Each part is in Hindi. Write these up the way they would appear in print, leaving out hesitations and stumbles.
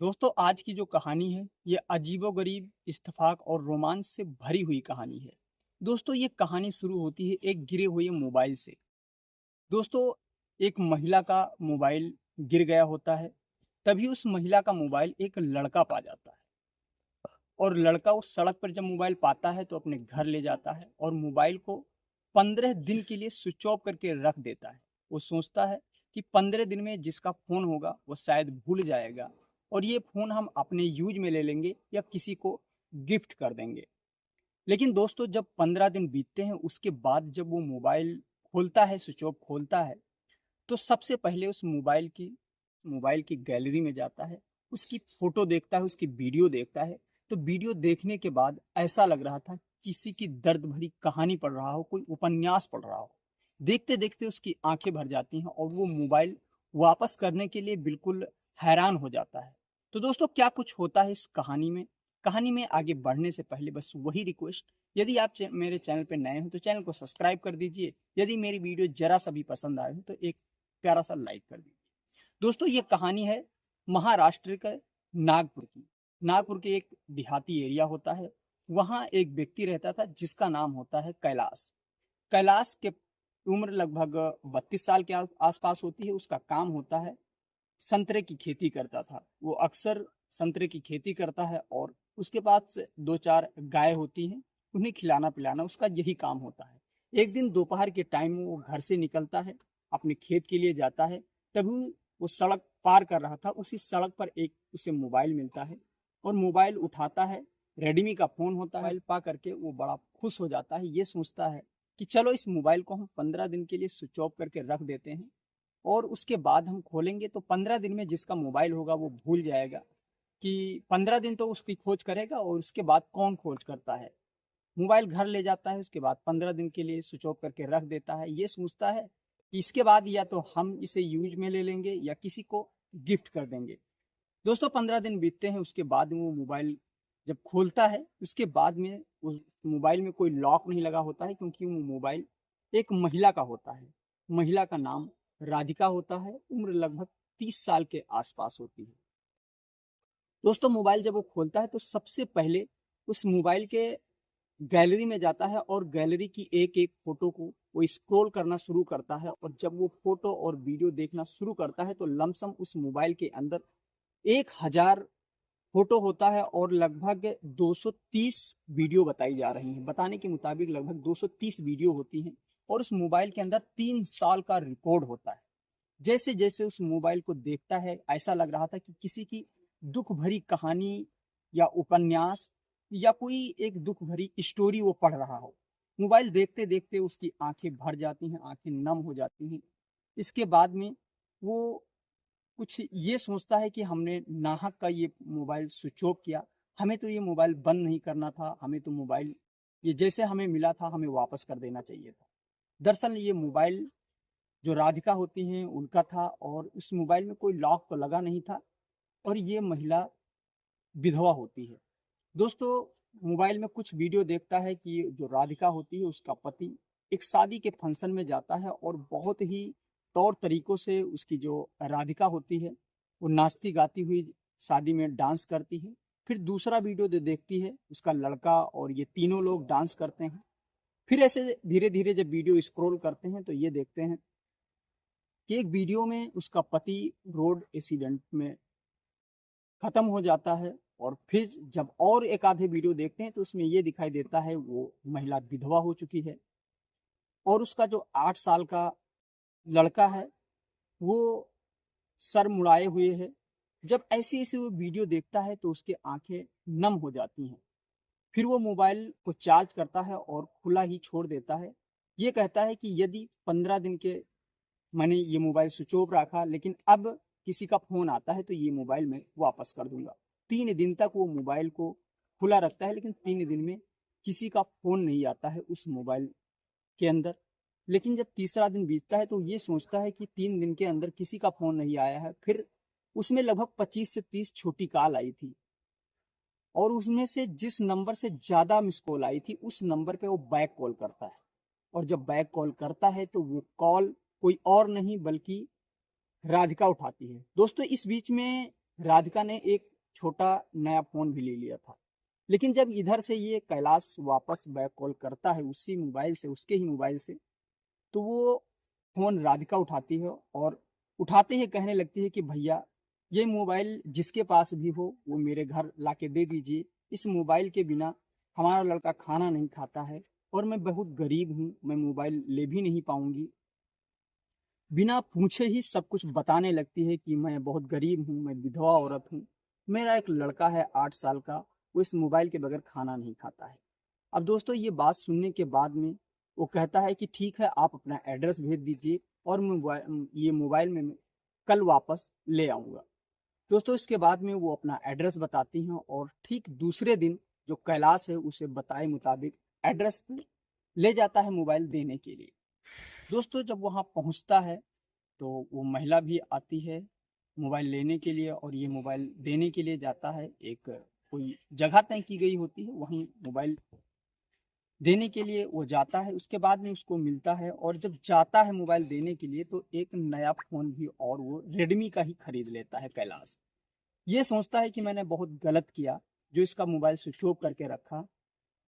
दोस्तों आज की जो कहानी है ये अजीबोगरीब इत्तेफाक और रोमांच से भरी हुई कहानी है। दोस्तों ये कहानी शुरू होती है एक गिरे हुए मोबाइल से। दोस्तों एक महिला का मोबाइल गिर गया होता है। तभी उस महिला का मोबाइल एक लड़का पा जाता है और लड़का उस सड़क पर जब मोबाइल पाता है तो अपने घर ले जाता है और मोबाइल को 15 दिन के लिए स्विच ऑफ करके रख देता है। वो सोचता है कि 15 दिन में जिसका फ़ोन होगा वो शायद भूल जाएगा और ये फ़ोन हम अपने यूज में ले लेंगे या किसी को गिफ्ट कर देंगे। लेकिन दोस्तों जब 15 दिन बीतते हैं उसके बाद जब वो मोबाइल खोलता है, स्विच ऑफ खोलता है, तो सबसे पहले उस मोबाइल की गैलरी में जाता है, उसकी फ़ोटो देखता है, उसकी वीडियो देखता है। तो वीडियो देखने के बाद ऐसा लग रहा था किसी की दर्द भरी कहानी पढ़ रहा हो, कोई उपन्यास पढ़ रहा हो। देखते-देखते उसकी आँखें भर जाती हैं और वो मोबाइल वापस करने के लिए बिल्कुल हैरान हो जाता है। तो दोस्तों क्या कुछ होता है इस कहानी में? कहानी में आगे बढ़ने से पहले बस वही रिक्वेस्ट, यदि आप मेरे चैनल पे नए हो तो चैनल को सब्सक्राइब कर दीजिए। यदि मेरी वीडियो ज़रा-सा भी पसंद आए हो तो एक प्यारा-सा लाइक कर दीजिए। दोस्तों ये कहानी है महाराष्ट्र के नागपुर की। नागपुर के एक देहाती एरिया होता है, वहाँ एक व्यक्ति रहता था जिसका नाम होता है कैलाश। कैलाश के उम्र लगभग 32 साल के आस-पास होती है। उसका काम होता है संतरे की खेती करता था। वो अक्सर संतरे की खेती करता है और उसके पास 2-4 गाय होती हैं, उन्हें खिलाना-पिलाना उसका यही काम होता है। एक दिन दोपहर के टाइम में वो घर से निकलता है, अपने खेत के लिए जाता है, तभी वो सड़क पार कर रहा था, उसी सड़क पर एक उसे मोबाइल मिलता है और मोबाइल उठाता है, रेडमी का फ़ोन होता है। मोबाइल पा करके वो बड़ा खुश हो जाता है, ये सोचता है कि चलो इस मोबाइल को हम 15 दिन के लिए स्विच ऑफ करके रख देते हैं और उसके बाद हम खोलेंगे तो 15 दिन में जिसका मोबाइल होगा वो भूल जाएगा कि 15 दिन तो उसकी खोज करेगा और उसके बाद कौन खोज करता है। मोबाइल घर ले जाता है, उसके बाद 15 दिन के लिए स्विच ऑफ करके रख देता है। ये सोचता है कि इसके बाद या तो हम इसे यूज़ में ले लेंगे या किसी को गिफ्ट कर देंगे। दोस्तों 15 दिन बीतते हैं, उसके बाद में वो मोबाइल जब खोलता है, उसके बाद में उस मोबाइल में कोई लॉक नहीं लगा होता है क्योंकि वो मोबाइल एक महिला का होता है। महिला का नाम राधिका होता है, उम्र लगभग 30 साल के आस-पास होती है। दोस्तों मोबाइल जब वो खोलता है तो सबसे पहले उस मोबाइल के गैलरी में जाता है और गैलरी की एक-एक फ़ोटो को वो स्क्रॉल करना शुरू करता है और जब वो फ़ोटो और वीडियो देखना शुरू करता है तो लमसम उस मोबाइल के अंदर 1000 फ़ोटो होता है और लगभग 230 वीडियो बताई जा रही हैं। बताने के मुताबिक लगभग 230 वीडियो होती हैं और उस मोबाइल के अंदर 3 साल का रिकॉर्ड होता है। जैसे-जैसे उस मोबाइल को देखता है, ऐसा लग रहा था कि किसी की दुःख भरी कहानी या उपन्यास या कोई एक दुःख भरी स्टोरी वो पढ़ रहा हो। मोबाइल देखते-देखते उसकी आँखें भर जाती हैं, आँखें नम हो जाती हैं। इसके बाद में वो कुछ ये सोचता है कि हमने नाहक का ये मोबाइल स्विच ऑफ किया, हमें तो ये मोबाइल बंद नहीं करना था, हमें तो मोबाइल ये जैसे हमें मिला था, हमें वापस कर देना चाहिए था। दरअसल ये मोबाइल जो राधिका होती हैं उनका था और उस मोबाइल में कोई लॉक तो लगा नहीं था और ये महिला विधवा होती है। दोस्तों मोबाइल में कुछ वीडियो देखता है कि जो राधिका होती है उसका पति एक शादी के फंक्शन में जाता है और बहुत ही तौर तरीकों से उसकी जो राधिका होती है वो नाचती गाती हुई शादी में डांस करती है। फिर दूसरा वीडियो जो देखती है उसका लड़का और ये तीनों लोग डांस करते हैं। फिर ऐसे धीरे-धीरे जब वीडियो स्क्रॉल करते हैं तो ये देखते हैं कि एक वीडियो में उसका पति रोड एक्सीडेंट में खत्म हो जाता है और फिर जब और एक आधे वीडियो देखते हैं तो उसमें ये दिखाई देता है वो महिला विधवा हो चुकी है और उसका जो 8 साल का लड़का है वो सर मुड़ाए हुए है। जब ऐसे-ऐसे वो वीडियो देखता है तो उसकी आँखें नम हो जाती हैं। फिर वो मोबाइल को चार्ज करता है और खुला ही छोड़ देता है। ये कहता है कि यदि 15 दिन के मैंने ये मोबाइल स्विच ऑफ रखा लेकिन अब किसी का फ़ोन आता है तो ये मोबाइल मैं वापस कर दूँगा। 3 दिन तक वो मोबाइल को खुला रखता है लेकिन 3 दिन में किसी का फ़ोन नहीं आता है उस मोबाइल के अंदर। लेकिन जब तीसरा दिन बीतता है तो ये सोचता है कि 3 दिन के अंदर किसी का फ़ोन नहीं आया है। फिर उसमें लगभग 25 से 30 छोटी कॉल आई थी और उसमें से जिस नंबर से ज़्यादा मिस कॉल आई थी उस नंबर पे वो बैक कॉल करता है और जब बैक कॉल करता है तो वो कॉल कोई और नहीं बल्कि राधिका उठाती है। दोस्तों इस बीच में राधिका ने एक छोटा नया फ़ोन भी ले लिया था। लेकिन जब इधर से ये कैलाश वापस बैक कॉल करता है उसी मोबाइल से, उसके ही मोबाइल से, तो वो फ़ोन राधिका उठाती है और उठाते ही कहने लगती है कि भैया, ये मोबाइल जिसके पास भी हो वो मेरे घर लाके दे दीजिए। इस मोबाइल के बिना हमारा लड़का खाना नहीं खाता है और मैं बहुत गरीब हूँ, मैं मोबाइल ले भी नहीं पाऊँगी। बिना पूछे ही सब कुछ बताने लगती है कि मैं बहुत गरीब हूँ, मैं विधवा औरत हूँ, मेरा एक लड़का है 8 साल का, वो इस मोबाइल के बगैर खाना नहीं खाता है। अब दोस्तों ये बात सुनने के बाद में वो कहता है कि ठीक है, आप अपना एड्रेस भेज दीजिए और ये मोबाइल में मैं कल वापस ले आऊँगा। दोस्तों इसके बाद में वो अपना एड्रेस बताती हैं और ठीक दूसरे दिन जो कैलाश है उसे बताए मुताबिक एड्रेस पे ले जाता है मोबाइल देने के लिए। दोस्तों जब वहाँ पहुँचता है तो वो महिला भी आती है मोबाइल लेने के लिए और ये मोबाइल देने के लिए जाता है। एक कोई जगह तय की गई होती है, वहीं मोबाइल देने के लिए वो जाता है। उसके बाद में उसको मिलता है और जब जाता है मोबाइल देने के लिए तो एक नया फ़ोन भी और वो रेडमी का ही खरीद लेता है कैलाश। ये सोचता है कि मैंने बहुत गलत किया जो इसका मोबाइल स्विच ऑफ करके रखा,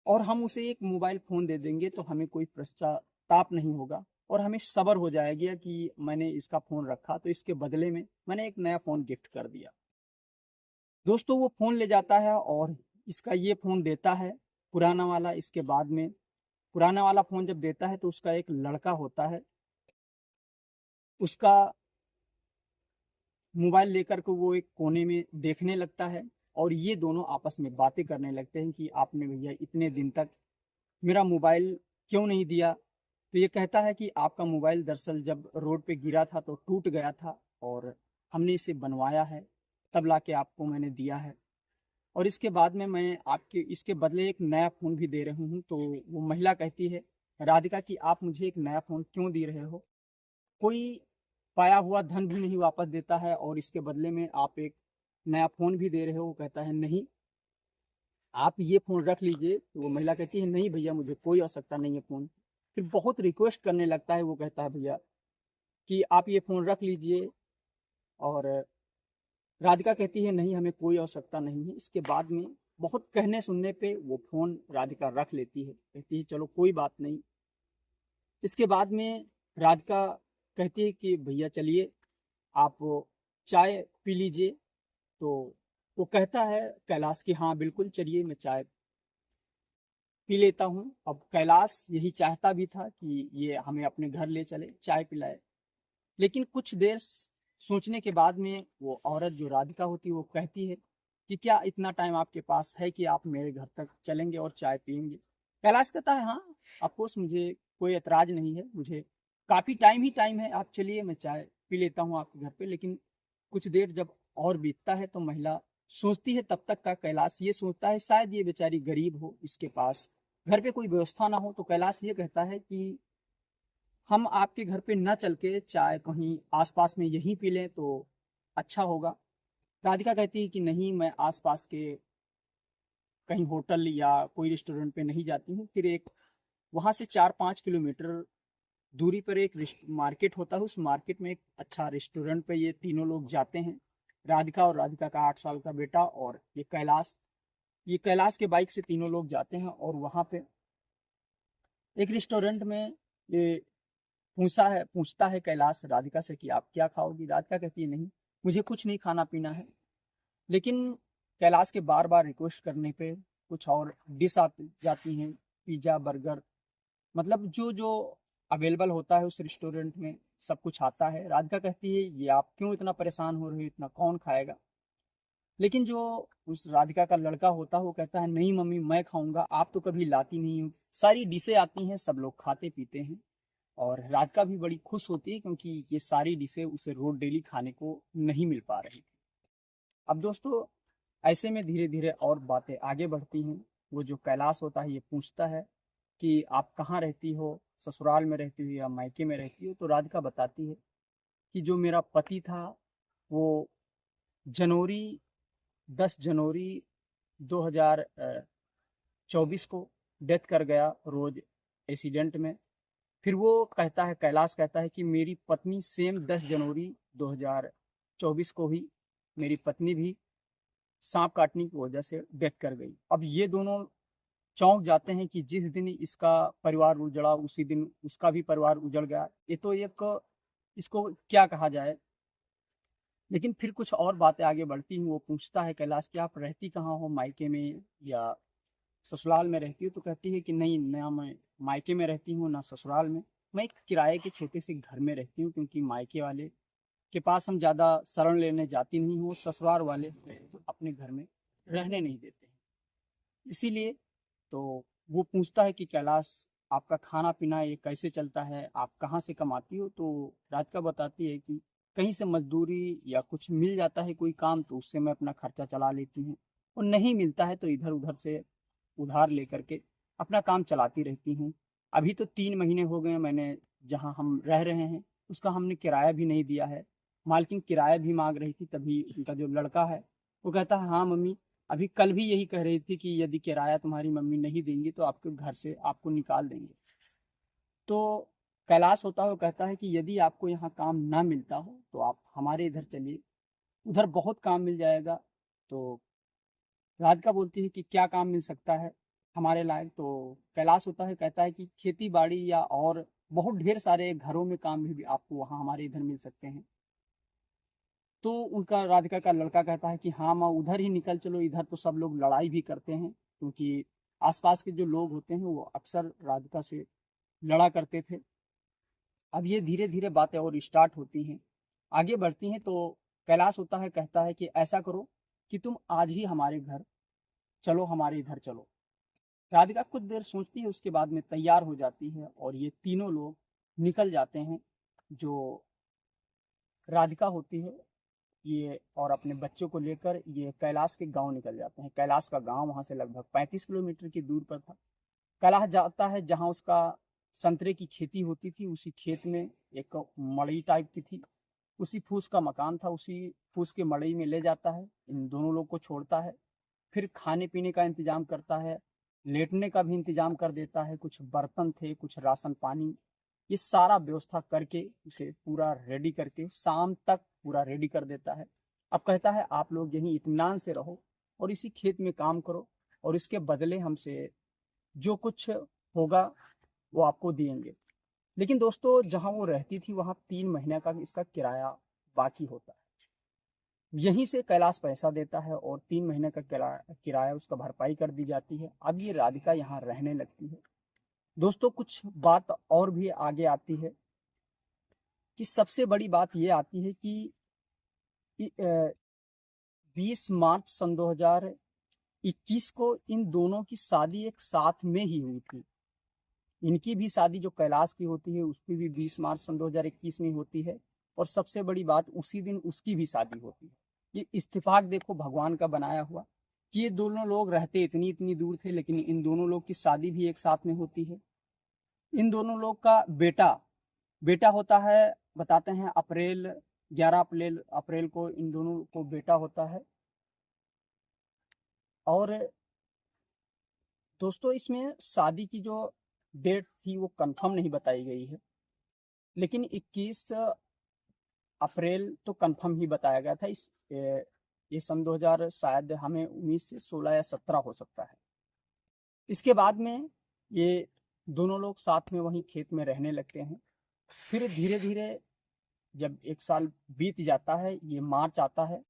और हम उसे एक मोबाइल फ़ोन दे देंगे तो हमें कोई पश्चाताप नहीं होगा और हमें सब्र हो जाएगा कि मैंने इसका फ़ोन रखा तो इसके बदले में मैंने एक नया फ़ोन गिफ्ट कर दिया। दोस्तों वो फ़ोन ले जाता है और इसका ये फ़ोन देता है पुराना वाला। इसके बाद में पुराना वाला फ़ोन जब देता है तो उसका एक लड़का होता है, उसका मोबाइल लेकर के वो एक कोने में देखने लगता है और ये दोनों आपस में बातें करने लगते हैं कि आपने भैया इतने दिन तक मेरा मोबाइल क्यों नहीं दिया। तो ये कहता है कि आपका मोबाइल दरअसल जब रोड पे गिरा था तो टूट गया था और हमने इसे बनवाया है, तब लाके आपको मैंने दिया है और इसके बाद में मैं आपके इसके बदले एक नया फ़ोन भी दे रही हूँ। तो वो महिला कहती है राधिका कि आप मुझे एक नया फ़ोन क्यों दे रहे हो? कोई पाया हुआ धन भी नहीं वापस देता है और इसके बदले में आप एक नया फ़ोन भी दे रहे हो। वो कहता है नहीं, आप ये फ़ोन रख लीजिए। तो वो महिला कहती है नहीं भैया, मुझे कोई आवश्यकता नहीं है फ़ोन। फिर बहुत रिक्वेस्ट करने लगता है, वो कहता है भैया कि आप ये फ़ोन रख लीजिए और राधिका कहती है नहीं, हमें कोई आवश्यकता नहीं है। इसके बाद में बहुत कहने सुनने पे वो फ़ोन राधिका रख लेती है, कहती है चलो कोई बात नहीं। इसके बाद में राधिका कहती है कि भैया चलिए आप चाय पी लीजिए। तो वो कहता है कैलाश कि हाँ बिल्कुल चलिए, मैं चाय पी लेता हूँ। अब कैलाश यही चाहता भी था कि ये हमें अपने घर ले चले, चाय पिलाए। लेकिन कुछ देर सोचने के बाद में वो औरत जो राधिका होती है वो कहती है कि क्या इतना टाइम आपके पास है कि आप मेरे घर तक चलेंगे और चाय पियेंगे? कैलाश कहता है हाँ, ऑफकोर्स मुझे कोई एतराज नहीं है, मुझे काफ़ी टाइम ही टाइम है, आप चलिए मैं चाय पी लेता हूँ आपके घर पे। लेकिन कुछ देर जब और बीतता है तो महिला सोचती है, तब तक का कैलाश ये सोचता है शायद ये बेचारी गरीब हो, इसके पास घर पे कोई व्यवस्था ना हो। तो कैलाश ये कहता है कि हम आपके घर पे न चल के चाय कहीं आसपास में यहीं पी लें तो अच्छा होगा। राधिका कहती है कि नहीं, मैं आसपास के कहीं होटल या कोई रेस्टोरेंट पे नहीं जाती हूँ। फिर एक वहाँ से 4-5 किलोमीटर दूरी पर एक मार्केट होता है, उस मार्केट में एक अच्छा रेस्टोरेंट पे ये तीनों लोग जाते हैं, राधिका और राधिका का 8 साल का बेटा और ये कैलाश के बाइक से तीनों लोग जाते हैं और वहाँ पे एक रेस्टोरेंट में ये पूछता है कैलाश राधिका से कि आप क्या खाओगी? राधिका कहती है नहीं, मुझे कुछ नहीं खाना पीना है। लेकिन कैलाश के बार बार रिक्वेस्ट करने पे कुछ और डिश आती जाती हैं, पिज्ज़ा, बर्गर, मतलब जो जो अवेलेबल होता है उस रेस्टोरेंट में सब कुछ आता है। राधिका कहती है ये आप क्यों इतना परेशान हो रहे हो, इतना कौन खाएगा? लेकिन जो उस राधिका का लड़का होता है वो कहता है नहीं मम्मी, मैं खाऊंगा, आप तो कभी लाती नहीं हो, सारी डिशें आती हैं, सब लोग खाते पीते हैं। और राधिका भी बड़ी खुश होती है क्योंकि ये सारी डिशें उसे रोज डेली खाने को नहीं मिल पा रही थी। अब दोस्तों ऐसे में धीरे धीरे और बातें आगे बढ़ती हैं। वो जो कैलाश होता है ये पूछता है कि आप कहाँ रहती हो, ससुराल में रहती हो या मायके में रहती हो? तो राधिका बताती है कि जो मेरा पति था वो जनवरी 10 जनवरी 2024 को डेथ कर गया रोज एक्सीडेंट में। फिर वो कहता है, कैलाश कहता है कि मेरी पत्नी सेम 10 जनवरी 2024 को ही मेरी पत्नी भी सांप काटने की वजह से डेथ कर गई। अब ये दोनों चौंक जाते हैं कि जिस दिन इसका परिवार उजड़ा उसी दिन उसका भी परिवार उजड़ गया। ये तो एक, इसको क्या कहा जाए। लेकिन फिर कुछ और बातें आगे बढ़ती हैं। वो पूछता है कैलाश कि आप रहती कहाँ हो, मायके में या ससुराल में रहती हो? तो कहती है कि नहीं, ना मैं मायके में रहती हूँ ना ससुराल में, मैं एक किराए के छोटे से घर में रहती हूँ, क्योंकि मायके वाले के पास हम ज़्यादा शरण लेने जाती नहीं हूँ, ससुराल वाले अपने घर में रहने नहीं देते हैं, इसीलिए। तो वो पूछता है कि कैलाश, आपका खाना पीना ये कैसे चलता है, आप कहाँ से कमाती हो? तो राधिका बताती है कि कहीं से मजदूरी या कुछ मिल जाता है कोई काम, तो उससे मैं अपना खर्चा चला लेती हूँ, और नहीं मिलता है तो इधर उधर से उधार लेकर के अपना काम चलाती रहती हूँ। अभी तो 3 महीने हो गए मैंने जहाँ हम रह रहे हैं उसका हमने किराया भी नहीं दिया है। मालकिन किराया भी मांग रही थी, तभी उनका जो लड़का है वो कहता है हाँ मम्मी, अभी कल भी यही कह रही थी कि यदि किराया तुम्हारी मम्मी नहीं देंगी तो आपके घर से आपको निकाल देंगे। तो कैलाश होता है वो कहता है कि यदि आपको यहाँ काम ना मिलता हो तो आप हमारे इधर चलिए, उधर बहुत काम मिल जाएगा। तो राधिका बोलती है कि क्या काम मिल सकता है हमारे लायक? तो कैलाश होता है कहता है कि खेती बाड़ी या और बहुत ढेर सारे घरों में काम भी आपको वहाँ हमारे इधर मिल सकते हैं। तो उनका राधिका का लड़का कहता है कि हाँ माँ, उधर ही निकल चलो, इधर तो सब लोग लड़ाई भी करते हैं, क्योंकि आसपास के जो लोग होते हैं वो अक्सर राधिका से लड़ा करते थे। अब ये धीरे धीरे बातें और स्टार्ट होती हैं, आगे बढ़ती हैं। तो कैलाश होता है कहता है कि ऐसा करो कि तुम आज ही हमारे घर चलो, हमारे इधर चलो। राधिका कुछ देर सोचती है, उसके बाद में तैयार हो जाती है और ये तीनों लोग निकल जाते हैं। जो राधिका होती है ये और अपने बच्चों को लेकर ये कैलाश के गांव निकल जाते हैं। कैलाश का गांव वहां से लगभग 35 किलोमीटर की दूर पर था। कैलाश जाता है जहां उसका संतरे की खेती होती थी, उसी खेत में एक मड़ई टाइप की थी, उसी फूस का मकान था, उसी फूस के मड़ई में ले जाता है, इन दोनों लोग को छोड़ता है। फिर खाने पीने का इंतजाम करता है, लेटने का भी इंतजाम कर देता है, कुछ बर्तन थे, कुछ राशन पानी, ये सारा व्यवस्था करके उसे पूरा रेडी करके शाम तक पूरा रेडी कर देता है। अब कहता है आप लोग यहीं इत्मीनान से रहो और इसी खेत में काम करो, और इसके बदले हमसे जो कुछ होगा वो आपको देंगे। लेकिन दोस्तों जहां वो रहती थी वहां 3 महीने का इसका किराया बाकी होता है। यहीं से कैलाश पैसा देता है और 3 महीने का किराया उसका भरपाई कर दी जाती है। अब ये राधिका यहाँ रहने लगती है। दोस्तों कुछ बात और भी आगे आती है कि सबसे बड़ी बात ये आती है कि 20 मार्च सन 2021 को इन दोनों की शादी एक साथ में ही हुई थी। इनकी भी शादी जो कैलाश की होती है उसकी भी 20 मार्च सन 2021 में होती है, और सबसे बड़ी बात उसी दिन उसकी भी शादी होती है। ये इत्तेफाक देखो भगवान का बनाया हुआ कि ये दोनों लोग रहते इतनी इतनी दूर थे, लेकिन इन दोनों लोग की शादी भी एक साथ में होती है। इन दोनों लोग का बेटा बेटा होता है, बताते हैं अप्रैल 11 अप्रैल को इन दोनों को बेटा होता है। और दोस्तों इसमें शादी की जो डेट थी वो कंफर्म नहीं बताई गई है, लेकिन 21 अप्रैल तो कंफर्म ही बताया गया था। ये सन 2000 शायद हमें 19 से 16 या 17 हो सकता है। इसके बाद में ये दोनों लोग साथ में वहीं खेत में रहने लगते हैं। फिर धीरे धीरे जब 1 साल बीत जाता है, ये मार्च आता है,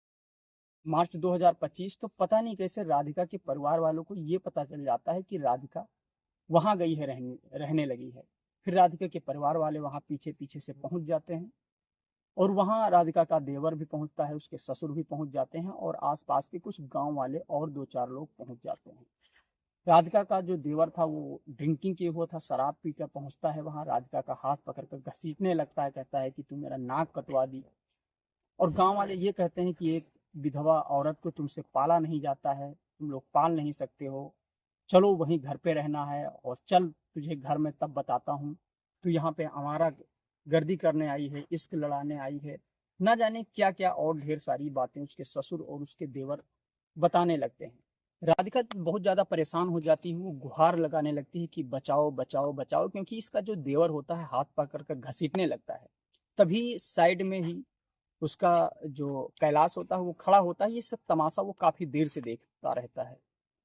मार्च 2025, तो पता नहीं कैसे राधिका के परिवार वालों को ये पता चल जाता है कि राधिका वहां गई है, रहने लगी है। फिर राधिका के परिवार वाले वहां पीछे पीछे से पहुंच जाते हैं, और वहां राधिका का देवर भी पहुंचता है, उसके ससुर भी पहुंच जाते हैं, और आसपास के कुछ गांव वाले और 2-4 लोग पहुंच जाते हैं। राधिका का जो देवर था वो ड्रिंकिंग किए हुआ था, शराब पीकर पहुंचता है वहां, राधिका का हाथ पकड़कर घसीटने लगता है, कहता है कि तू मेरा नाक कटवा दी। और गांव वाले ये कहते हैं कि एक विधवा औरत को तुमसे पाला नहीं जाता है, तुम लोग पाल नहीं सकते हो, चलो वहीं घर पे रहना है, और चल तुझे घर में तब बताता हूँ, तू यहाँ पे हमारा गर्दी करने आई है, इश्क लड़ाने आई है, ना जाने क्या क्या और ढेर सारी बातें उसके ससुर और उसके देवर बताने लगते हैं। राधिका बहुत ज्यादा परेशान हो जाती है, वो गुहार लगाने लगती है कि बचाओ बचाओ बचाओ, क्योंकि इसका जो देवर होता है हाथ पकड़ कर घसीटने लगता है। तभी साइड में ही उसका जो कैलाश होता है वो खड़ा होता है। ये सब तमाशा वो काफी देर से देखता रहता है।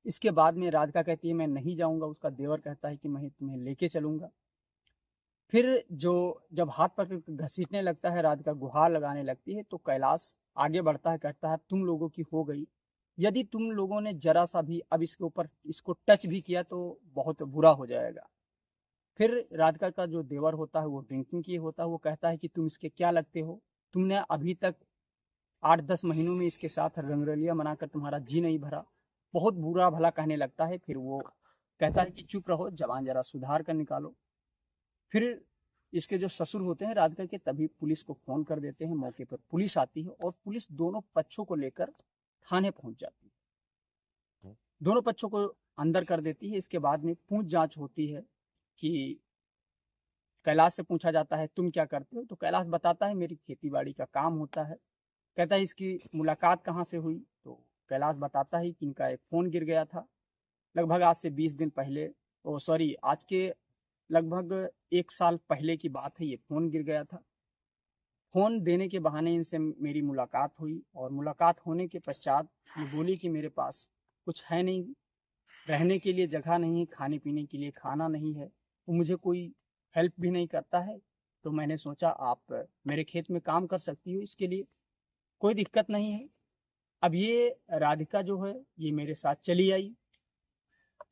इसके बाद में राधिका कहती है मैं नहीं जाऊंगा, उसका देवर कहता है कि मैं तुम्हें लेके चलूंगा। फिर जो जब हाथ पकड़ के घसीटने लगता है, राधिका गुहार लगाने लगती है, तो कैलाश आगे बढ़ता है, कहता है तुम लोगों की हो गई। यदि तुम लोगों ने जरा सा भी अब इसके ऊपर इसको टच भी किया तो बहुत बुरा हो जाएगा। फिर राधिका का जो देवर होता है वो ड्रिंकिंग किए होता है, वो कहता है कि तुम इसके क्या लगते हो, तुमने अभी तक 8-10 महीनों में इसके साथ रंगरलिया मनाकर तुम्हारा जी नहीं भरा। बहुत बुरा भला कहने लगता है। फिर वो कहता है कि चुप रहो, जवान जरा सुधार कर निकालो। फिर इसके जो ससुर होते हैं राधिका के, तभी पुलिस को फोन कर देते हैं। मौके पर पुलिस आती है और पुलिस दोनों पक्षों को लेकर थाने पहुंच जाती है। दोनों पक्षों को अंदर कर देती है। इसके बाद में पूछ जांच होती है कि कैलाश से पूछा जाता है तुम क्या करते हो, तो कैलाश बताता है मेरी खेती बाड़ी का काम होता है। कहता है इसकी मुलाकात कहाँ से हुई, तो कैलाश बताता है कि इनका एक फ़ोन गिर गया था लगभग आज से 20 दिन पहले। ओ सॉरी, आज के लगभग 1 साल पहले की बात है, ये फ़ोन गिर गया था। फ़ोन देने के बहाने इनसे मेरी मुलाकात हुई और मुलाकात होने के पश्चात ये बोली कि मेरे पास कुछ है नहीं, रहने के लिए जगह नहीं, खाने पीने के लिए खाना नहीं है, तो मुझे कोई हेल्प भी नहीं करता है। तो मैंने सोचा आप मेरे खेत में काम कर सकती हो, इसके लिए कोई दिक्कत नहीं है। अब ये राधिका जो है ये मेरे साथ चली आई।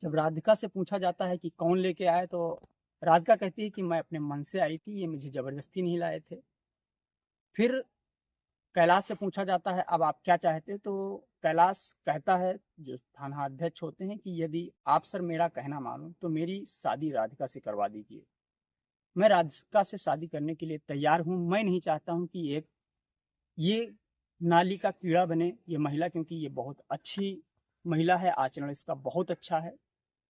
जब राधिका से पूछा जाता है कि कौन लेके आया, तो राधिका कहती है कि मैं अपने मन से आई थी, ये मुझे जबरदस्ती नहीं लाए थे। फिर कैलाश से पूछा जाता है अब आप क्या चाहते हैं, तो कैलाश कहता है, जो थाना अध्यक्ष होते हैं, कि यदि आप सर मेरा कहना मानो तो मेरी शादी राधिका से करवा दीजिए। मैं राधिका से शादी करने के लिए तैयार हूँ। मैं नहीं चाहता हूँ कि एक ये नाली का कीड़ा बने ये महिला, क्योंकि ये बहुत अच्छी महिला है, आचरण इसका बहुत अच्छा है।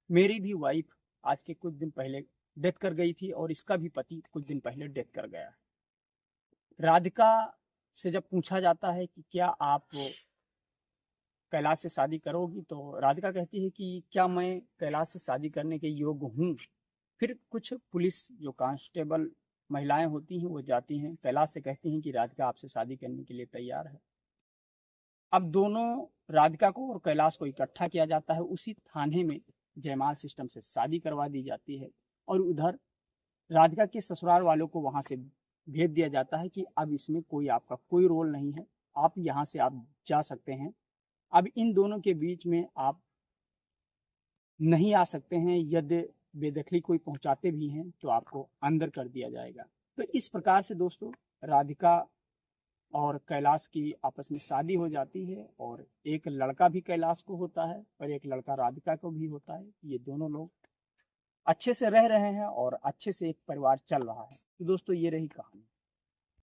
मेरी भी वाइफ आज के कुछ दिन पहले डेथ कर गई थी और इसका भी पति कुछ दिन पहले डेथ कर गया है। राधिका से जब पूछा जाता है कि क्या आप कैलाश से शादी करोगी, तो राधिका कहती है कि क्या मैं कैलाश से शादी करने के योग्य हूँ। फिर कुछ पुलिस जो कांस्टेबल महिलाएं होती हैं वो जाती हैं, कैलाश से कहती हैं कि राधिका आपसे शादी करने के लिए तैयार है। अब दोनों राधिका को और कैलाश को इकट्ठा किया जाता है, उसी थाने में जयमाल सिस्टम से शादी करवा दी जाती है। और उधर राधिका के ससुराल वालों को वहां से भेज दिया जाता है कि अब इसमें कोई आपका कोई रोल नहीं है, आप यहाँ से आप जा सकते हैं। अब इन दोनों के बीच में आप नहीं आ सकते हैं, यदि बेदखली कोई पहुंचाते भी हैं तो आपको अंदर कर दिया जाएगा। तो इस प्रकार से दोस्तों राधिका और कैलाश की आपस में शादी हो जाती है और एक लड़का भी कैलाश को होता है और एक लड़का राधिका को भी होता है। ये दोनों लोग अच्छे से रह रहे हैं और अच्छे से एक परिवार चल रहा है। तो दोस्तों ये रही कहानी।